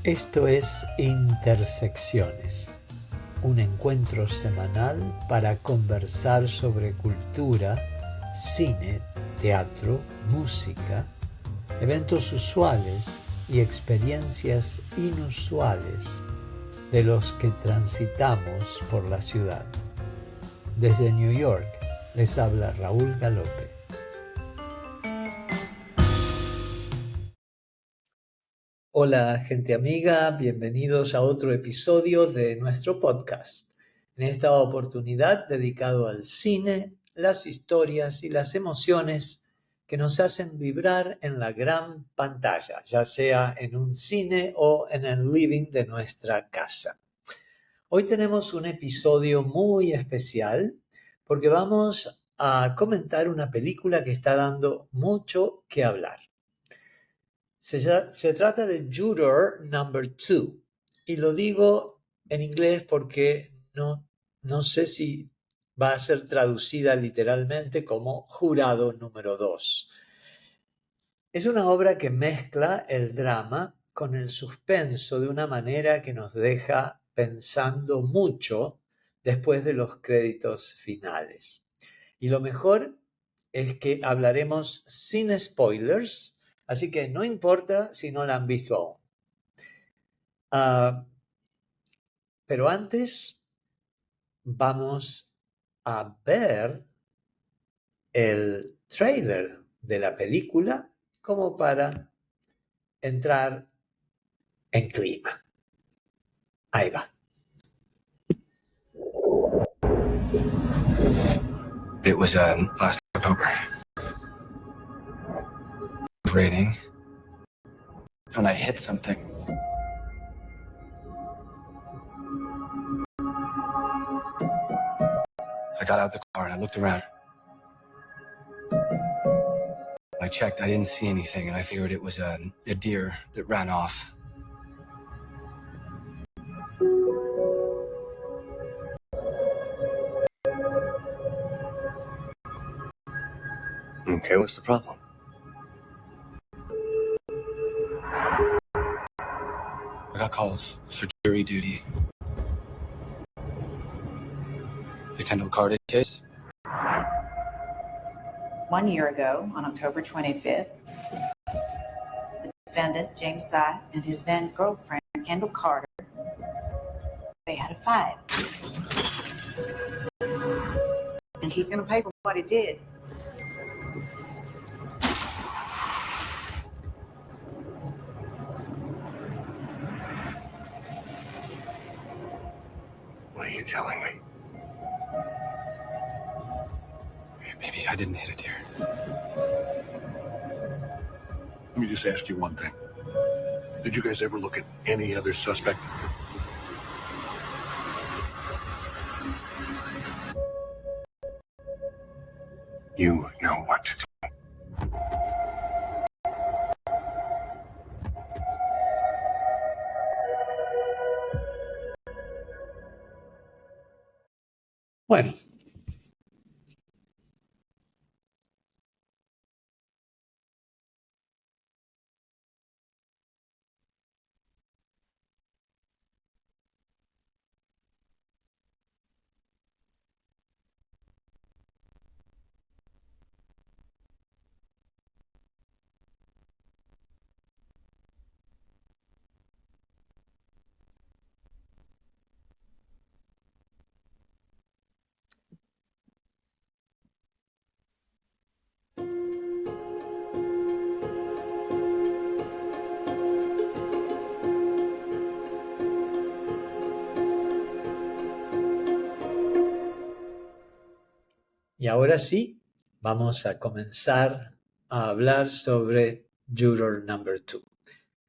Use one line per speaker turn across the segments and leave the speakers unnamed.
Esto es Intersecciones, un encuentro semanal para conversar sobre cultura, cine, teatro, música, eventos usuales y experiencias inusuales de los que transitamos por la ciudad. Desde New York les habla Raúl Galope. Hola gente amiga, bienvenidos a otro episodio de nuestro podcast. En esta oportunidad dedicado al cine, las historias y las emociones que nos hacen vibrar en la gran pantalla, ya sea en un cine o en el living de nuestra casa. Hoy tenemos un episodio muy especial porque vamos a comentar una película que está dando mucho que hablar. Se trata de Juror Number 2 y lo digo en inglés porque no sé si va a ser traducida literalmente como Jurado número 2. Es una obra que mezcla el drama con el suspenso de una manera que nos deja pensando mucho después de los créditos finales. Y lo mejor es que hablaremos sin spoilers, así que no importa si no la han visto aún. Pero antes vamos a ver el tráiler de la película como para entrar en clima. Ahí va.
It was last October. Raining, and I hit something. I got out the car and I looked around. I checked, I didn't see anything, and I figured it was a deer that ran off.
Okay, what's the problem?
I got called for jury duty. The Kendall Carter case?
1 year ago, on October 25th, the defendant, James Scythe, and his then girlfriend, Kendall Carter, they had a fight. And he's going to pay for what he did.
What are you telling me?
Maybe I didn't hit a deer.
Let me just ask you one thing. Did you guys ever look at any other suspect? You know what to do.
Bueno. Y ahora sí, vamos a comenzar a hablar sobre Juror Number 2.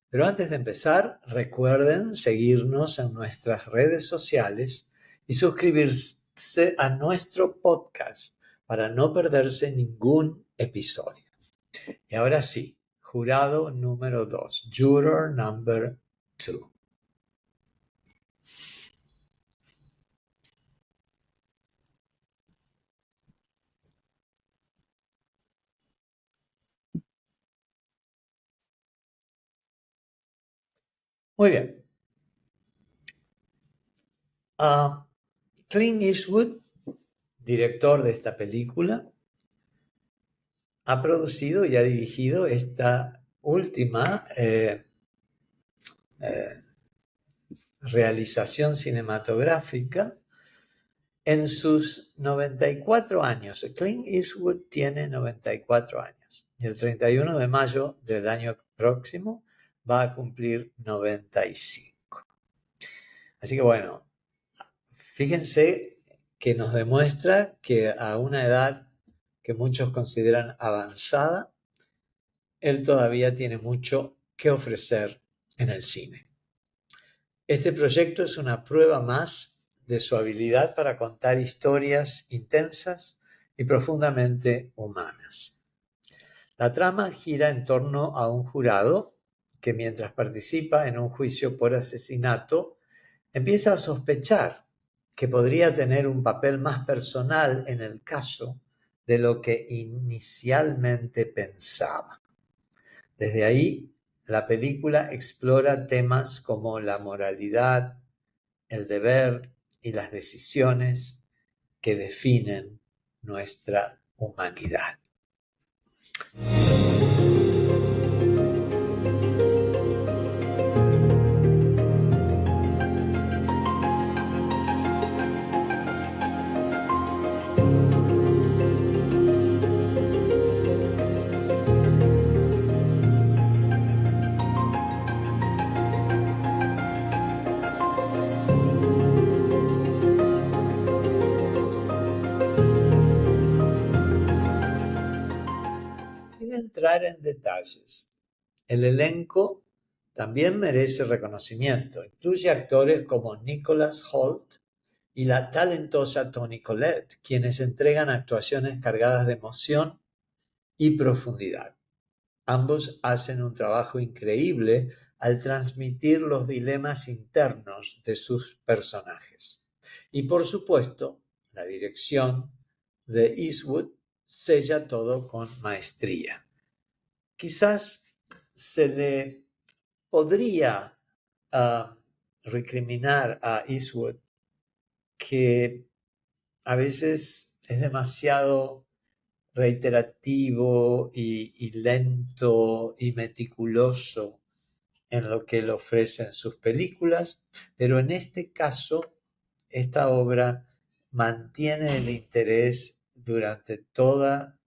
Pero antes de empezar, recuerden seguirnos en nuestras redes sociales y suscribirse a nuestro podcast para no perderse ningún episodio. Y ahora sí, jurado número 2, Juror Number 2. Muy bien. Clint Eastwood, director de esta película, ha producido y ha dirigido esta última realización cinematográfica en sus 94 años. Clint Eastwood tiene 94 años y el 31 de mayo del año próximo va a cumplir 95. Así que bueno, fíjense que nos demuestra que a una edad que muchos consideran avanzada, él todavía tiene mucho que ofrecer en el cine. Este proyecto es una prueba más de su habilidad para contar historias intensas y profundamente humanas. La trama gira en torno a un jurado que mientras participa en un juicio por asesinato, empieza a sospechar que podría tener un papel más personal en el caso de lo que inicialmente pensaba. Desde ahí, la película explora temas como la moralidad, el deber y las decisiones que definen nuestra humanidad. Sin entrar en detalles, el elenco también merece reconocimiento. Incluye actores como Nicholas Hoult y la talentosa Toni Collette, quienes entregan actuaciones cargadas de emoción y profundidad. Ambos hacen un trabajo increíble al transmitir los dilemas internos de sus personajes. Y por supuesto, la dirección de Eastwood sella todo con maestría. Quizás se le podría recriminar a Eastwood que a veces es demasiado reiterativo y lento y meticuloso en lo que él ofrece en sus películas, pero en este caso, esta obra mantiene el interés durante toda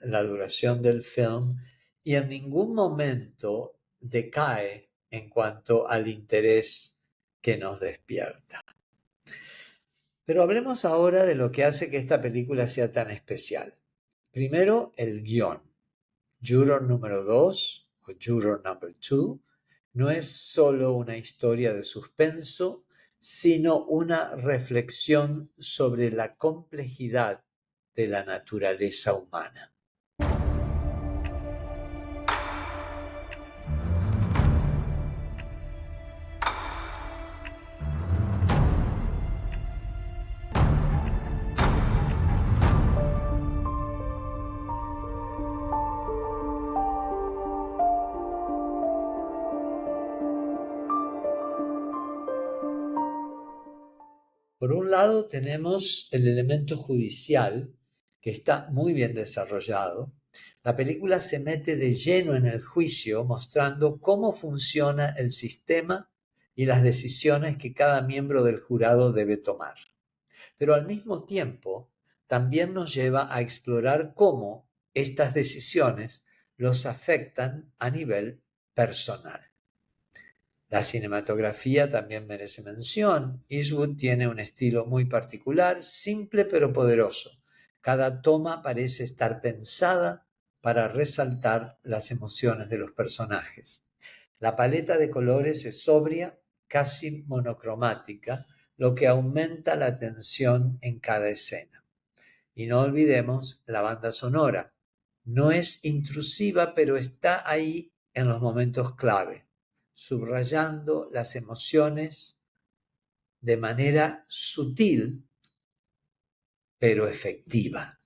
la duración del film y en ningún momento decae en cuanto al interés que nos despierta. Pero hablemos ahora de lo que hace que esta película sea tan especial. Primero, el guión. Juror número 2 o Juror number 2 no es solo una historia de suspenso, sino una reflexión sobre la complejidad de la naturaleza humana. Por un lado tenemos el elemento judicial, que está muy bien desarrollado. La película se mete de lleno en el juicio, mostrando cómo funciona el sistema y las decisiones que cada miembro del jurado debe tomar. Pero al mismo tiempo, también nos lleva a explorar cómo estas decisiones los afectan a nivel personal. La cinematografía también merece mención. Eastwood tiene un estilo muy particular, simple pero poderoso. Cada toma parece estar pensada para resaltar las emociones de los personajes. La paleta de colores es sobria, casi monocromática, lo que aumenta la tensión en cada escena. Y no olvidemos la banda sonora. No es intrusiva, pero está ahí en los momentos clave, subrayando las emociones de manera sutil, pero efectiva.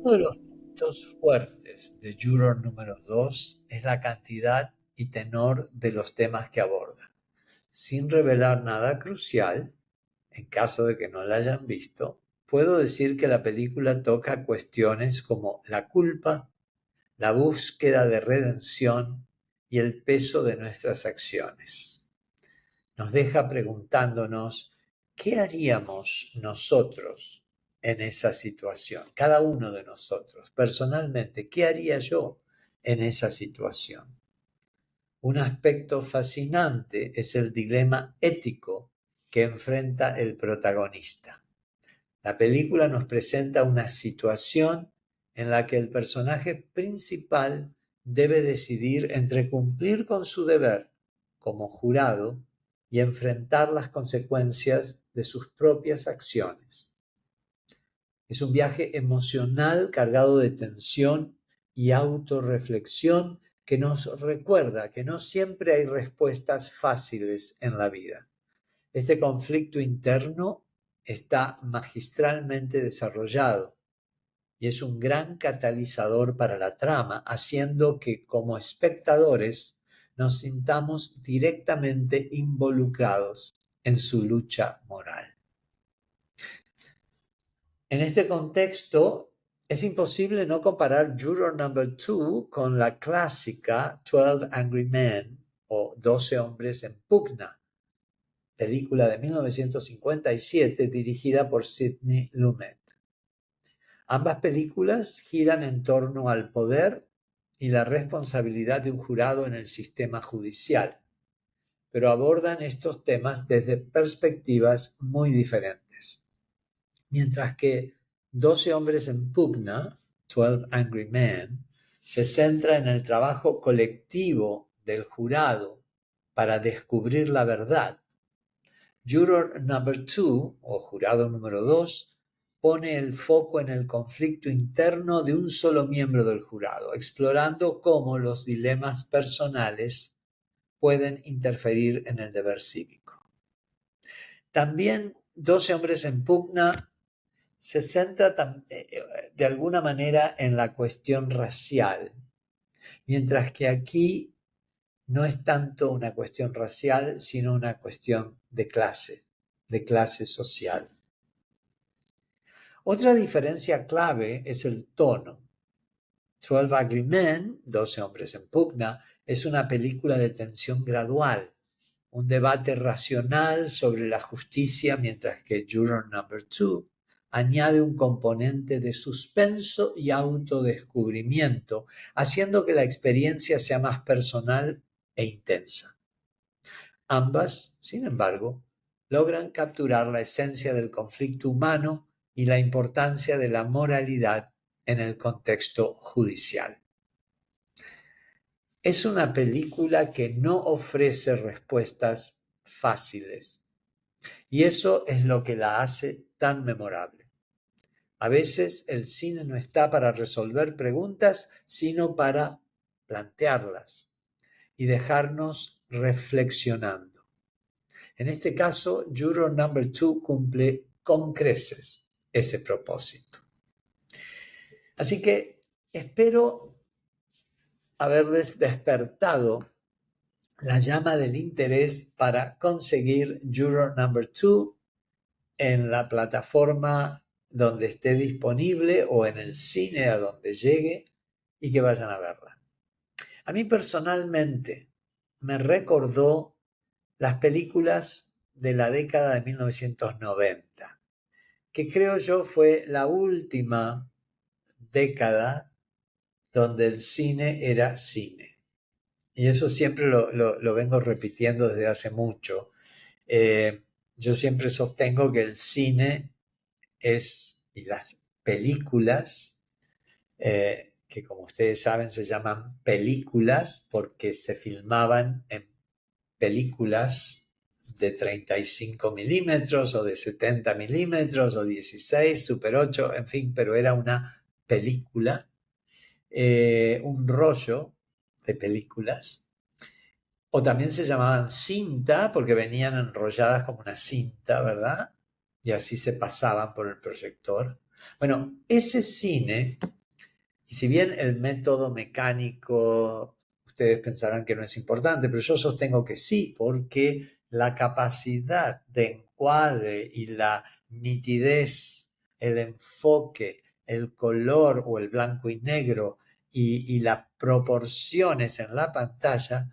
Uno de los puntos fuertes de Juror número 2 es la cantidad y tenor de los temas que aborda. Sin revelar nada crucial, en caso de que no la hayan visto, puedo decir que la película toca cuestiones como la culpa, la búsqueda de redención y el peso de nuestras acciones. Nos deja preguntándonos, ¿qué haríamos nosotros en esa situación? Cada uno de nosotros, personalmente, ¿qué haría yo en esa situación? Un aspecto fascinante es el dilema ético que enfrenta el protagonista. La película nos presenta una situación en la que el personaje principal debe decidir entre cumplir con su deber como jurado y enfrentar las consecuencias de sus propias acciones. Es un viaje emocional cargado de tensión y autorreflexión que nos recuerda que no siempre hay respuestas fáciles en la vida. Este conflicto interno está magistralmente desarrollado y es un gran catalizador para la trama, haciendo que como espectadores nos sintamos directamente involucrados en su lucha moral. En este contexto, es imposible no comparar Juror Number 2 con la clásica 12 Angry Men o 12 hombres en pugna, película de 1957 dirigida por Sidney Lumet. Ambas películas giran en torno al poder y la responsabilidad de un jurado en el sistema judicial, pero abordan estos temas desde perspectivas muy diferentes. Mientras que 12 hombres en pugna, 12 Angry Men, se centra en el trabajo colectivo del jurado para descubrir la verdad. Juror Number 2, o jurado número 2, pone el foco en el conflicto interno de un solo miembro del jurado, explorando cómo los dilemas personales pueden interferir en el deber cívico. También 12 hombres en pugna se centra de alguna manera en la cuestión racial, mientras que aquí no es tanto una cuestión racial, sino una cuestión de clase social. Otra diferencia clave es el tono. 12 Angry Men, 12 hombres en pugna, es una película de tensión gradual, un debate racional sobre la justicia, mientras que Juror Number 2 añade un componente de suspenso y autodescubrimiento, haciendo que la experiencia sea más personal e intensa. Ambas, sin embargo, logran capturar la esencia del conflicto humano y la importancia de la moralidad en el contexto judicial. Es una película que no ofrece respuestas fáciles, y eso es lo que la hace tan memorable. A veces el cine no está para resolver preguntas, sino para plantearlas y dejarnos reflexionando. En este caso, Juror Number 2 cumple con creces ese propósito. Así que espero haberles despertado la llama del interés para conseguir Juror Number 2 en la plataforma donde esté disponible o en el cine a donde llegue y que vayan a verla. A mí personalmente me recordó las películas de la década de 1990, que creo yo fue la última década donde el cine era cine. Y eso siempre lo vengo repitiendo desde hace mucho. Yo siempre sostengo que el cine y las películas, que como ustedes saben se llaman películas porque se filmaban en películas de 35 milímetros o de 70 milímetros o 16, Super 8, en fin, pero era una película, un rollo de películas, o también se llamaban cinta porque venían enrolladas como una cinta, ¿verdad? Y así se pasaban por el proyector. Bueno, ese cine, y si bien el método mecánico, ustedes pensarán que no es importante, pero yo sostengo que sí, porque la capacidad de encuadre y la nitidez, el enfoque, el color o el blanco y negro y las proporciones en la pantalla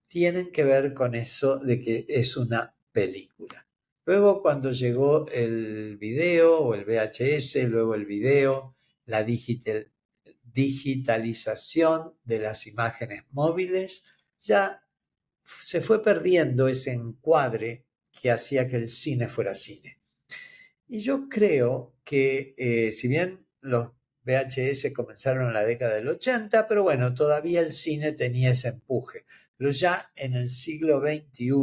tienen que ver con eso de que es una película. Luego cuando llegó el video o el VHS, luego el video, la digitalización de las imágenes móviles, ya se fue perdiendo ese encuadre que hacía que el cine fuera cine. Y yo creo que si bien los VHS comenzaron en la década del 80, pero bueno, todavía el cine tenía ese empuje. Pero ya en el siglo XXI,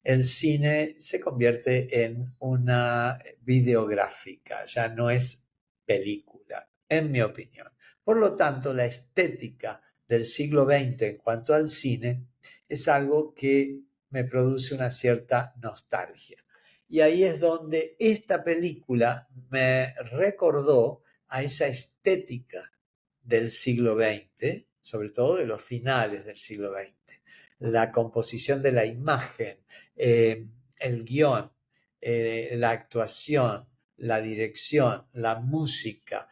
el cine se convierte en una videográfica, ya no es película, en mi opinión. Por lo tanto, la estética del siglo XX en cuanto al cine es algo que me produce una cierta nostalgia. Y ahí es donde esta película me recordó a esa estética del siglo XX, sobre todo de los finales del siglo XX. La composición de la imagen, el guión, la actuación, la dirección, la música,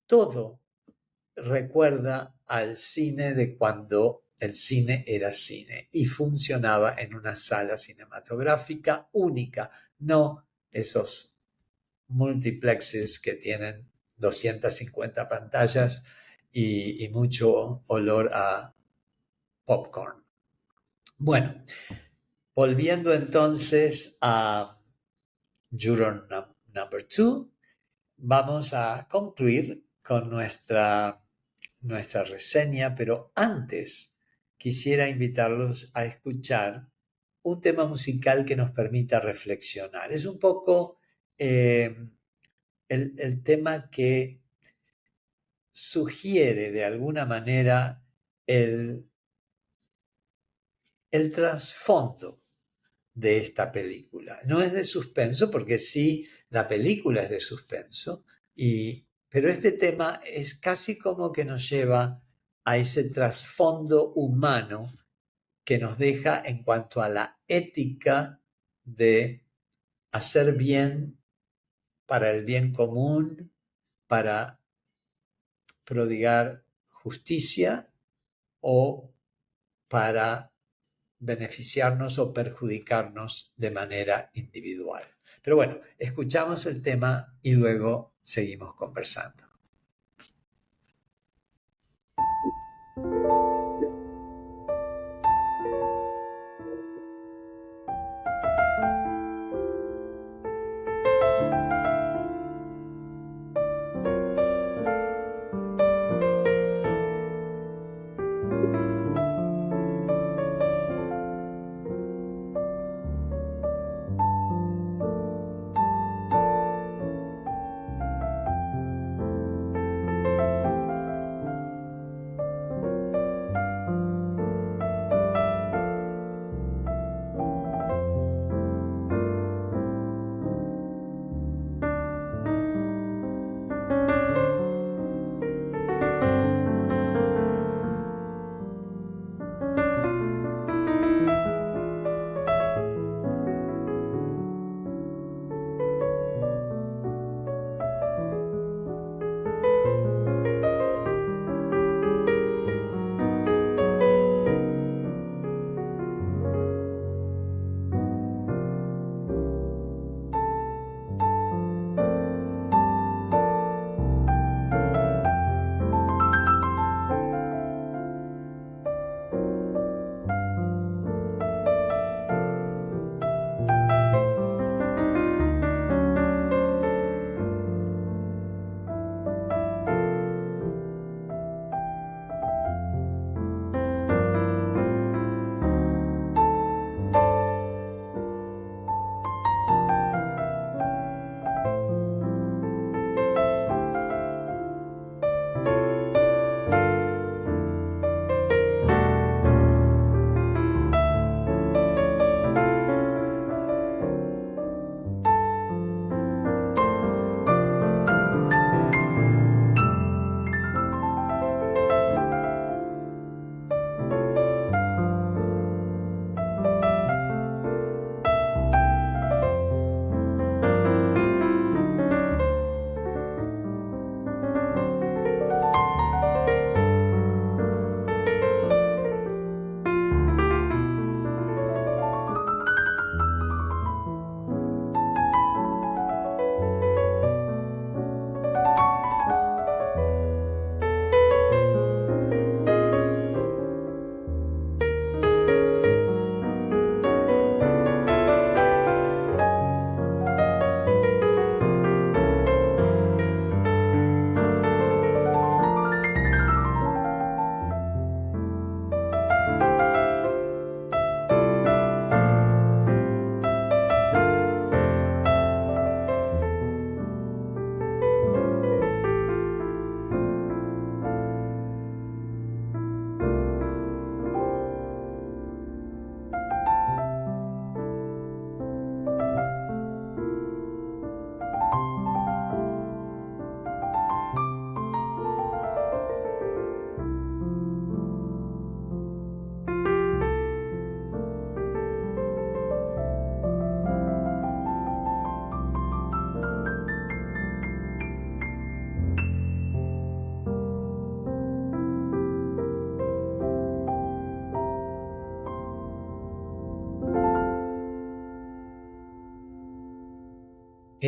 todo recuerda al cine de cuando el cine era cine y funcionaba en una sala cinematográfica única, no esos multiplexes que tienen 250 pantallas y mucho olor a popcorn. Bueno, volviendo entonces a Juror Number 2, vamos a concluir con nuestra reseña, pero antes quisiera invitarlos a escuchar un tema musical que nos permita reflexionar. Es un poco el tema que sugiere de alguna manera el trasfondo de esta película. No es de suspenso, porque sí, la película es de suspenso, pero este tema es casi como que nos lleva a ese trasfondo humano que nos deja en cuanto a la ética de hacer bien para el bien común, para prodigar justicia o para beneficiarnos o perjudicarnos de manera individual. Pero bueno, escuchamos el tema y luego seguimos conversando.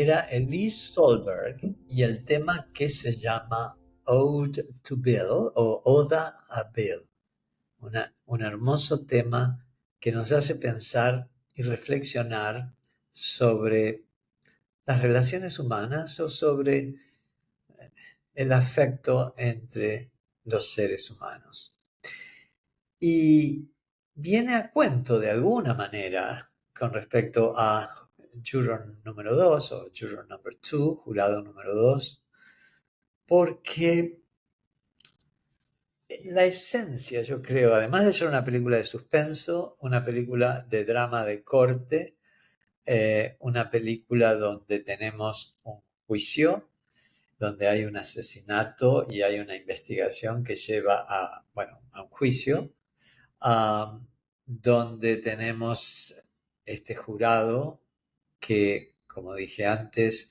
era Elise Solberg y el tema que se llama Ode to Bill o Oda a Bill. Un hermoso tema que nos hace pensar y reflexionar sobre las relaciones humanas o sobre el afecto entre los seres humanos. Y viene a cuento de alguna manera con respecto a Juror número 2 o Juror number 2, jurado número 2, porque la esencia, yo creo, además de ser una película de suspenso, una película de drama de corte, una película donde tenemos un juicio, donde hay un asesinato y hay una investigación que lleva a un juicio, donde tenemos este jurado que, como dije antes,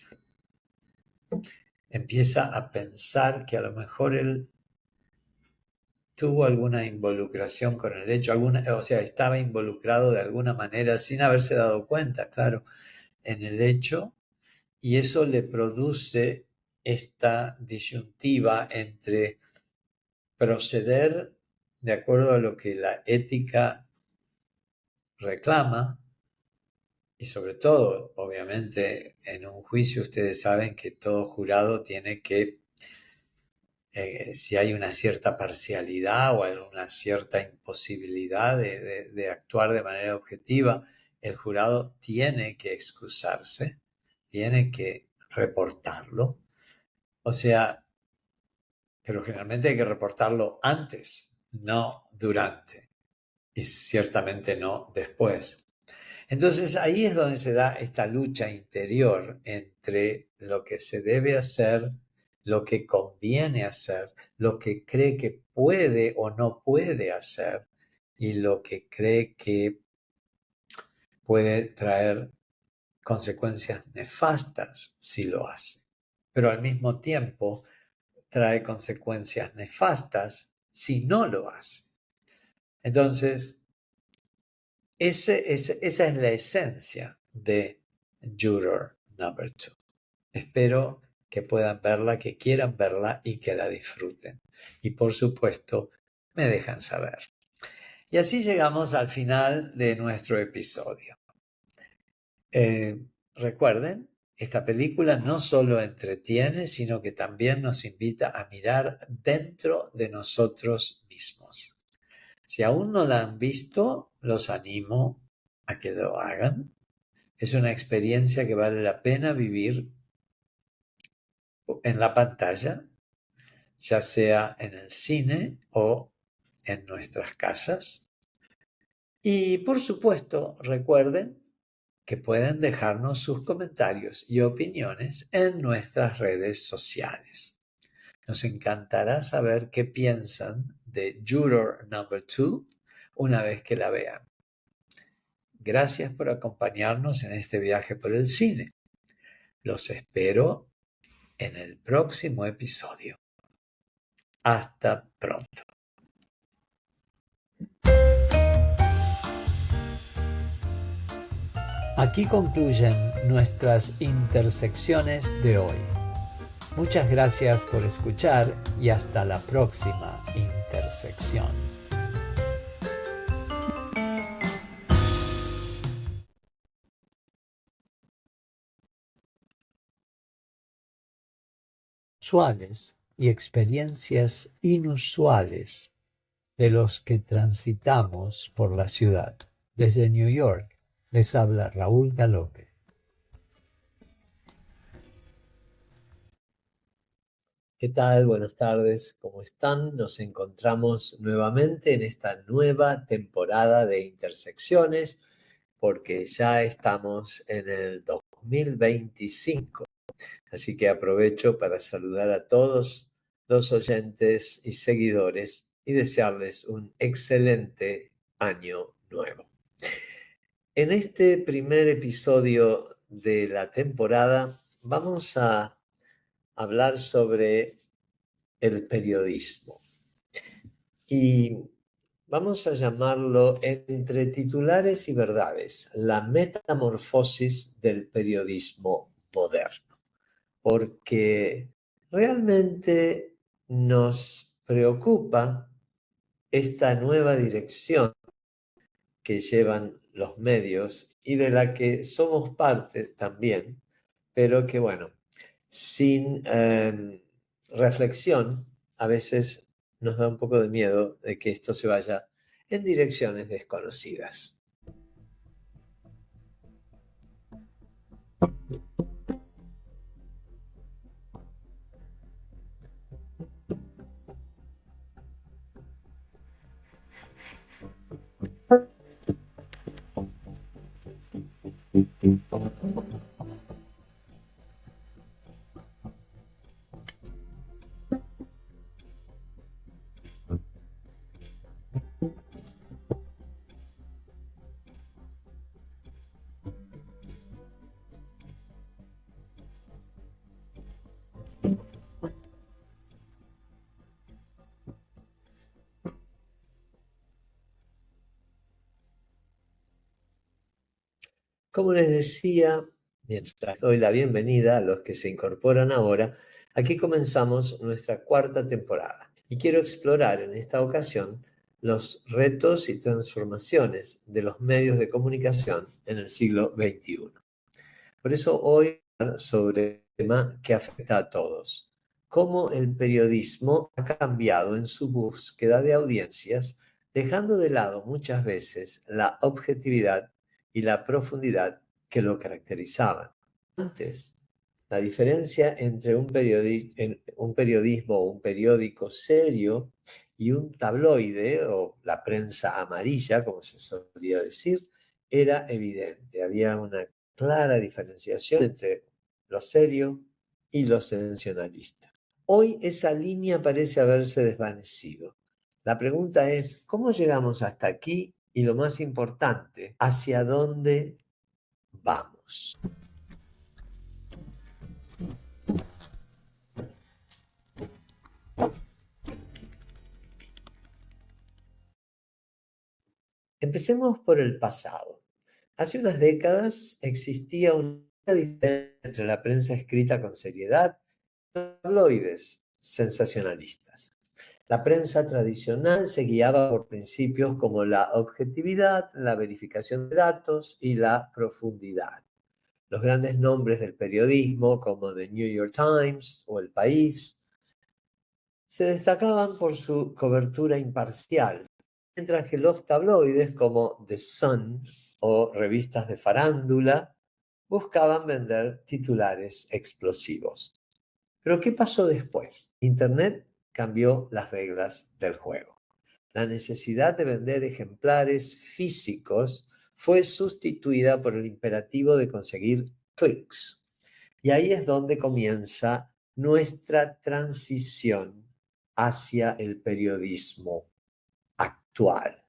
empieza a pensar que a lo mejor él tuvo alguna involucración con el hecho, estaba involucrado de alguna manera sin haberse dado cuenta, claro, en el hecho, y eso le produce esta disyuntiva entre proceder de acuerdo a lo que la ética reclama, y sobre todo, obviamente, en un juicio ustedes saben que todo jurado tiene que, si hay una cierta parcialidad o alguna cierta imposibilidad de actuar de manera objetiva, el jurado tiene que excusarse, tiene que reportarlo. O sea, pero generalmente hay que reportarlo antes, no durante, y ciertamente no después. Entonces ahí es donde se da esta lucha interior entre lo que se debe hacer, lo que conviene hacer, lo que cree que puede o no puede hacer y lo que cree que puede traer consecuencias nefastas si lo hace. Pero al mismo tiempo trae consecuencias nefastas si no lo hace. Entonces, esa es la esencia de Juror number 2. Espero que puedan verla, que quieran verla y que la disfruten. Y por supuesto, me dejan saber. Y así llegamos al final de nuestro episodio. Recuerden, esta película no solo entretiene, sino que también nos invita a mirar dentro de nosotros mismos. Si aún no la han visto, los animo a que lo hagan. Es una experiencia que vale la pena vivir en la pantalla, ya sea en el cine o en nuestras casas. Y por supuesto, recuerden que pueden dejarnos sus comentarios y opiniones en nuestras redes sociales. Nos encantará saber qué piensan de Juror number 2 una vez que la vean. Gracias por acompañarnos en este viaje por el cine. Los espero en el próximo episodio. Hasta pronto. Aquí concluyen nuestras intersecciones de hoy. Muchas gracias por escuchar y hasta la próxima intersección. Usuales y experiencias inusuales de los que transitamos por la ciudad. Desde New York les habla Raúl Galope. ¿Qué tal? Buenas tardes, ¿cómo están? Nos encontramos nuevamente en esta nueva temporada de Intersecciones, porque ya estamos en el 2025. Así que aprovecho para saludar a todos los oyentes y seguidores y desearles un excelente año nuevo. En este primer episodio de la temporada vamos a hablar sobre el periodismo. Y vamos a llamarlo entre titulares y verdades, la metamorfosis del periodismo moderno, porque realmente nos preocupa esta nueva dirección que llevan los medios y de la que somos parte también, pero que bueno, sin reflexión, a veces nos da un poco de miedo de que esto se vaya en direcciones desconocidas. Como les decía, mientras doy la bienvenida a los que se incorporan ahora, aquí comenzamos nuestra cuarta temporada y quiero explorar en esta ocasión los retos y transformaciones de los medios de comunicación en el siglo XXI. Por eso hoy hablar sobre un tema que afecta a todos, cómo el periodismo ha cambiado en su búsqueda de audiencias, dejando de lado muchas veces la objetividad y la profundidad que lo caracterizaban. Antes, la diferencia entre un periodismo o un periódico serio y un tabloide o la prensa amarilla, como se solía decir, era evidente. Había una clara diferenciación entre lo serio y lo sensacionalista. Hoy esa línea parece haberse desvanecido. La pregunta es, ¿cómo llegamos hasta aquí? Y lo más importante, ¿hacia dónde vamos? Empecemos por el pasado. Hace unas décadas existía una diferencia entre la prensa escrita con seriedad y los tabloides sensacionalistas. La prensa tradicional se guiaba por principios como la objetividad, la verificación de datos y la profundidad. Los grandes nombres del periodismo, como The New York Times o El País, se destacaban por su cobertura imparcial, mientras que los tabloides como The Sun o revistas de farándula buscaban vender titulares explosivos. Pero ¿qué pasó después? Internet cambió las reglas del juego. La necesidad de vender ejemplares físicos fue sustituida por el imperativo de conseguir clics. Y ahí es donde comienza nuestra transición hacia el periodismo actual.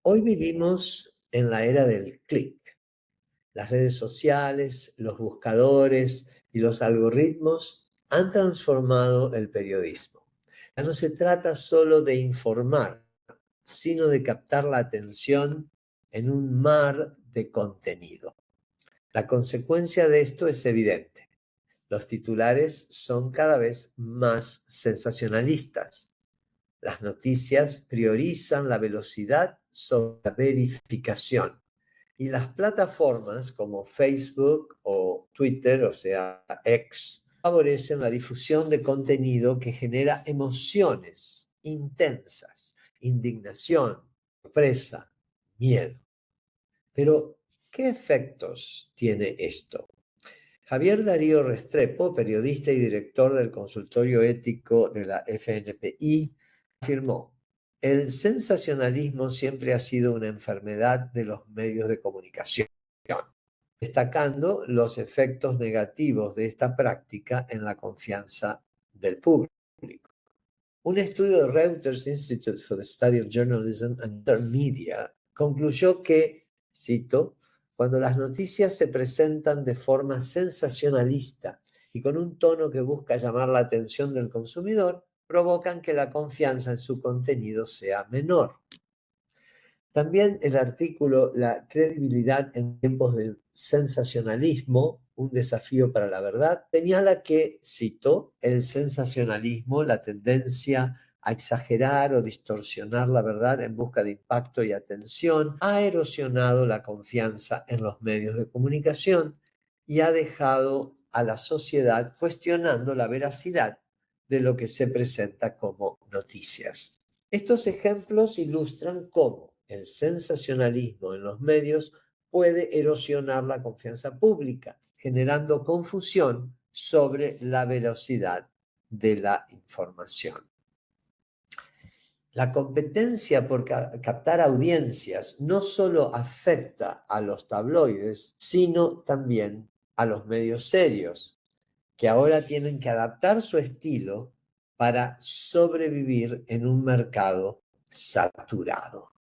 Hoy vivimos en la era del clic. Las redes sociales, los buscadores y los algoritmos han transformado el periodismo. Ya no se trata solo de informar, sino de captar la atención en un mar de contenido. La consecuencia de esto es evidente. Los titulares son cada vez más sensacionalistas. Las noticias priorizan la velocidad sobre la verificación. Y las plataformas como Facebook o Twitter, o sea, X, favorecen la difusión de contenido que genera emociones intensas, indignación, sorpresa, miedo. Pero, ¿qué efectos tiene esto? Javier Darío Restrepo, periodista y director del consultorio ético de la FNPI, afirmó: el sensacionalismo siempre ha sido una enfermedad de los medios de comunicación, destacando los efectos negativos de esta práctica en la confianza del público. Un estudio de Reuters Institute for the Study of Journalism and Media concluyó que, cito, cuando las noticias se presentan de forma sensacionalista y con un tono que busca llamar la atención del consumidor, provocan que la confianza en su contenido sea menor. También el artículo La credibilidad en tiempos de sensacionalismo, un desafío para la verdad, señala que, cito, el sensacionalismo, la tendencia a exagerar o distorsionar la verdad en busca de impacto y atención, ha erosionado la confianza en los medios de comunicación y ha dejado a la sociedad cuestionando la veracidad de lo que se presenta como noticias. Estos ejemplos ilustran cómo el sensacionalismo en los medios puede erosionar la confianza pública, generando confusión sobre la veracidad de la información. La competencia por captar audiencias no solo afecta a los tabloides, sino también a los medios serios, que ahora tienen que adaptar su estilo para sobrevivir en un mercado saturado.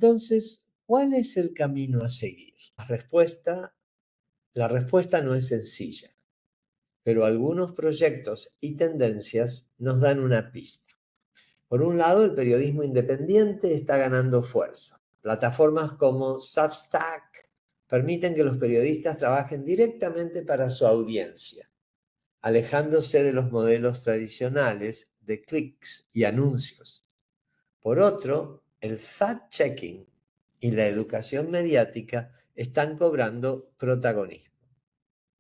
Entonces, ¿cuál es el camino a seguir? La respuesta no es sencilla, pero algunos proyectos y tendencias nos dan una pista. Por un lado, el periodismo independiente está ganando fuerza. Plataformas como Substack permiten que los periodistas trabajen directamente para su audiencia, alejándose de los modelos tradicionales de clics y anuncios. Por otro, el fact-checking y la educación mediática están cobrando protagonismo.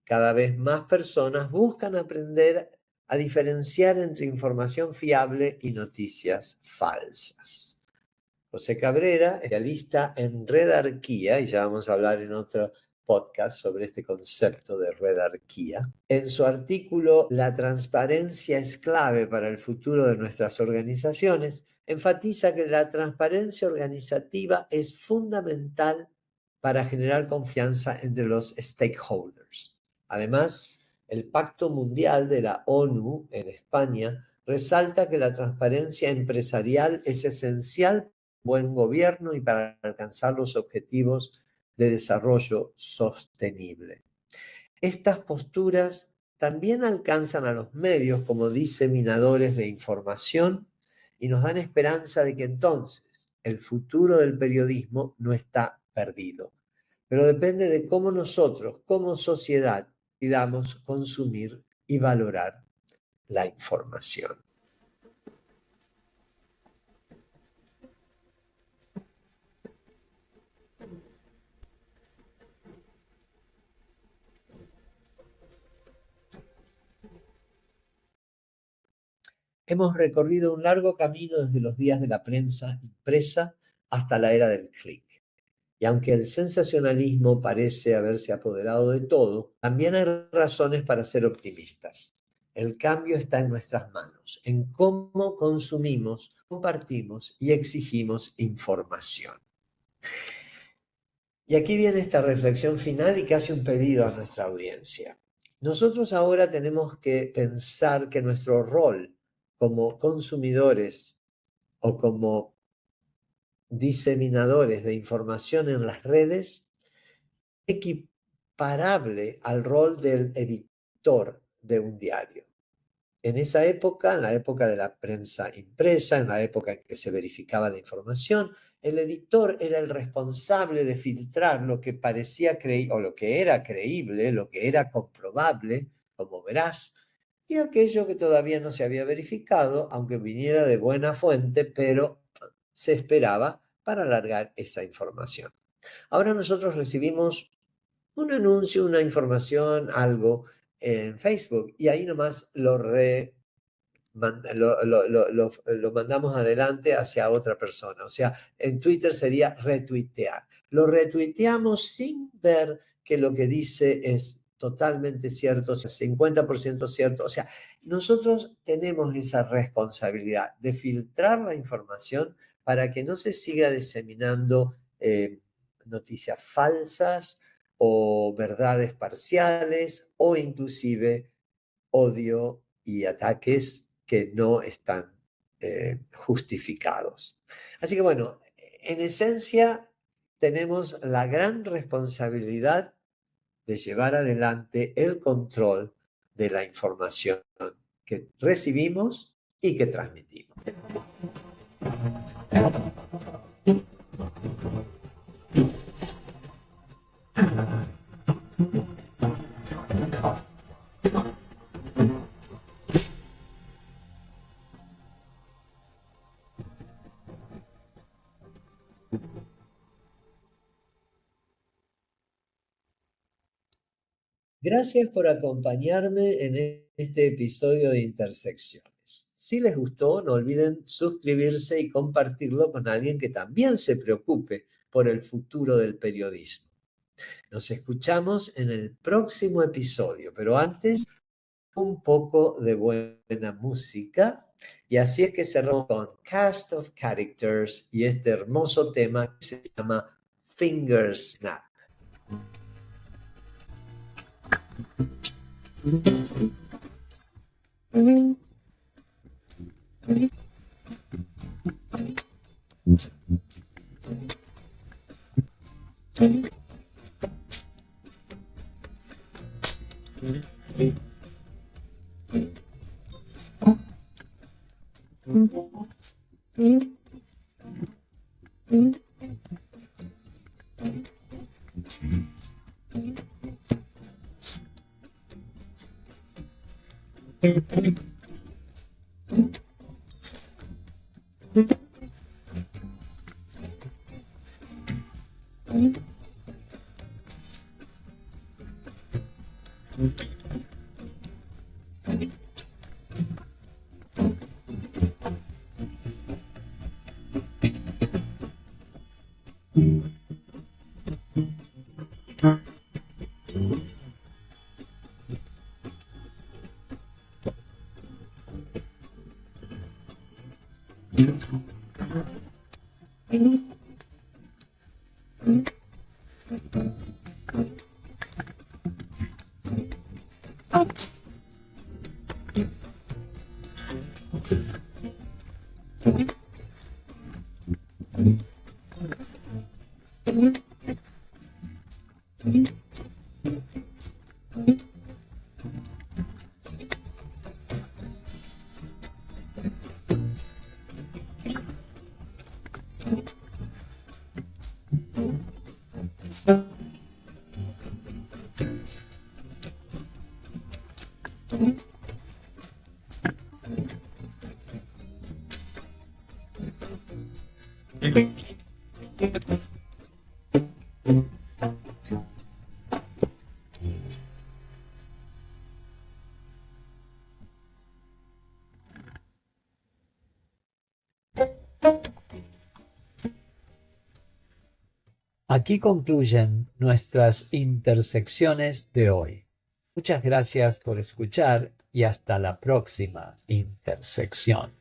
Cada vez más personas buscan aprender a diferenciar entre información fiable y noticias falsas. José Cabrera, especialista en redarquía, y ya vamos a hablar en otro podcast sobre este concepto de redarquía, en su artículo La transparencia es clave para el futuro de nuestras organizaciones, enfatiza que la transparencia organizativa es fundamental para generar confianza entre los stakeholders. Además, el Pacto Mundial de la ONU en España resalta que la transparencia empresarial es esencial para el buen gobierno y para alcanzar los objetivos de desarrollo sostenible. Estas posturas también alcanzan a los medios como diseminadores de información y nos dan esperanza de que entonces el futuro del periodismo no está perdido, pero depende de cómo nosotros, como sociedad, decidamos consumir y valorar la información. Hemos recorrido un largo camino desde los días de la prensa impresa hasta la era del clic. Y aunque el sensacionalismo parece haberse apoderado de todo, también hay razones para ser optimistas. El cambio está en nuestras manos, en cómo consumimos, compartimos y exigimos información. Y aquí viene esta reflexión final y casi un pedido a nuestra audiencia. Nosotros ahora tenemos que pensar que nuestro rol como consumidores o como diseminadores de información en las redes es equiparable al rol del editor de un diario. En esa época, en la época de la prensa impresa, en la época en que se verificaba la información, El editor era el responsable de filtrar lo que parecía creíble, o lo que era creíble, lo que era comprobable, como verás, y aquello que todavía no se había verificado, aunque viniera de buena fuente, pero se esperaba para alargar esa información. Ahora nosotros recibimos un anuncio, una información, algo en Facebook, y ahí nomás lo mandamos adelante hacia otra persona. O sea, en Twitter sería retuitear. Lo retuiteamos sin ver que lo que dice es totalmente cierto, o sea, 50% cierto. O sea, nosotros tenemos esa responsabilidad de filtrar la información para que no se siga diseminando noticias falsas o verdades parciales o inclusive odio y ataques que no están justificados. Así que bueno, en esencia tenemos la gran responsabilidad de llevar adelante el control de la información que recibimos y que transmitimos. Gracias por acompañarme en este episodio de Intersecciones. Si les gustó, no olviden suscribirse y compartirlo con alguien que también se preocupe por el futuro del periodismo. Nos escuchamos en el próximo episodio, pero antes un poco de buena música. Y así es que cerramos con Cast of Characters y este hermoso tema que se llama Finger Snap. Aquí concluyen nuestras intersecciones de hoy. Muchas gracias por escuchar y hasta la próxima intersección.